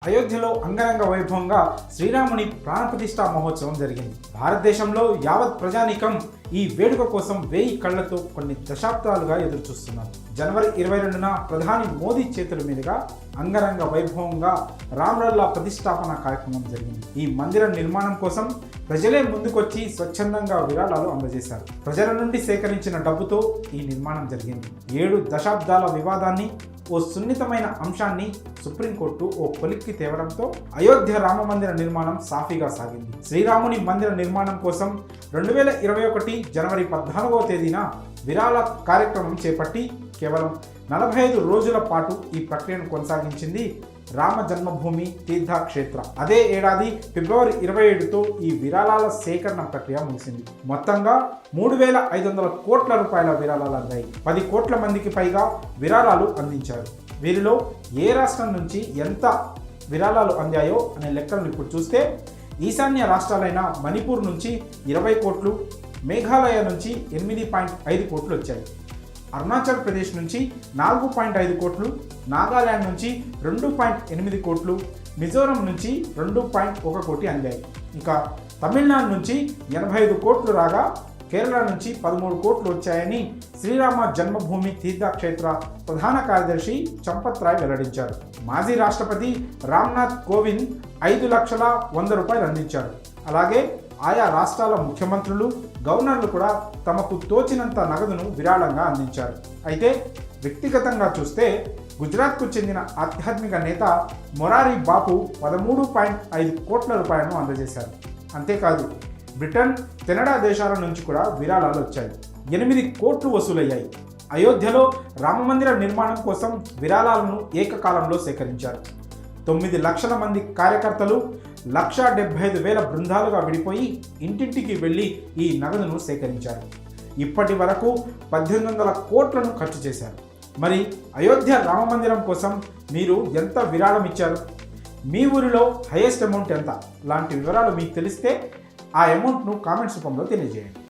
అయోధ్యలో అంగరంగ వైభవంగా శ్రీరాముని ప్రాణప్రతిష్ఠా మహోత్సవం జరిగింది. భారతదేశంలో యావత్ ప్రజానీకం ఈ వేడుక కోసం 1000 కళ్లతో కొన్ని దశాబ్దాలుగా ఎదురుచూస్తున్నారు. జనవరి 22న ప్రధాని మోదీ చేతుల మీదుగా అంగరంగ వైభవంగా రామ్లల్లా ప్రతిష్టాపన కార్యక్రమం జరిగింది. ఈ మందిర నిర్మాణం కోసం ప్రజలే ముందుకొచ్చి స్వచ్ఛందంగా విరాళాలు అందజేశారు. ప్రజల నుండి సేకరించిన డబ్బుతో ఈ నిర్మాణం జరిగింది. 7 దశాబ్దాల వివాదాన్ని, ఓ సున్నితమైన అంశాన్ని సుప్రీంకోర్టు ఓ కొలిక్కి తేవడంతో అయోధ్య రామ మందిర నిర్మాణం సాఫీగా సాగింది. శ్రీరాముని మందిర నిర్మాణం కోసం 2021 జనవరి 14వ తేదీన విరాళ కార్యక్రమం చేపట్టి కేవలం 45 రోజుల పాటు ఈ ప్రక్రియను కొనసాగించింది రామ జన్మభూమి తీర్థక్షేత్ర. అదే ఏడాది ఫిబ్రవరి 27తో ఈ విరాళాల సేకరణ ప్రక్రియ ముగిసింది. మొత్తంగా 3500 కోట్ల రూపాయల విరాళాలు అందాయి. 10 కోట్ల మందికి పైగా విరాళాలు అందించారు. వీరిలో ఏ రాష్ట్రం నుంచి ఎంత విరాళాలు అందాయో అనే లెక్కలను ఇప్పుడు చూస్తే ఈశాన్య రాష్ట్రాలైన మణిపూర్ నుంచి 20 కోట్లు, మేఘాలయ నుంచి 8.5 కోట్లు వచ్చాయి. అరుణాచల్ ప్రదేశ్ నుంచి 4.5 కోట్లు, నాగాలాండ్ నుంచి 2.8 కోట్లు, మిజోరం నుంచి 2.1 కోటి అందాయి. ఇంకా తమిళనాడు నుంచి 85 కోట్లు రాగా కేరళ నుంచి 13 కోట్లు వచ్చాయని శ్రీరామ జన్మభూమి తీర్థక్షేత్ర ప్రధాన కార్యదర్శి చంపత్ రాయ్ వెల్లడించారు. మాజీ రాష్ట్రపతి రామ్నాథ్ కోవింద్ 5,100,000 రూపాయలు అందించారు. అలాగే ఆయా రాష్ట్రాల ముఖ్యమంత్రులు, గవర్నర్లు కూడా తమకు తోచినంత నగదును విరాళంగా అందించారు. అయితే వ్యక్తిగతంగా చూస్తే గుజరాత్కు చెందిన ఆధ్యాత్మిక నేత మొరారి బాపు 13.5 కోట్ల రూపాయలను అందజేశారు. అంతేకాదు బ్రిటన్, కెనడా దేశాల నుంచి కూడా విరాళాలు వచ్చాయి. 8 కోట్లు వసూలయ్యాయి. అయోధ్యలో రామమందిర నిర్మాణం కోసం విరాళాలను ఏకకాలంలో సేకరించారు. 9 లక్షల మంది కార్యకర్తలు 1,75,000 బృందాలుగా విడిపోయి ఇంటింటికి వెళ్ళి ఈ నగదును సేకరించారు. ఇప్పటి వరకు 1,800 కోట్లను ఖర్చు చేశారు. మరి అయోధ్య రామమందిరం కోసం మీరు ఎంత విరాళం ఇచ్చారు? మీ ఊరిలో హైయెస్ట్ అమౌంట్ ఎంత? లాంటి వివరాలు మీకు తెలిస్తే ఆ అమౌంట్ను కామెంట్స్ రూపంలో తెలియజేయండి.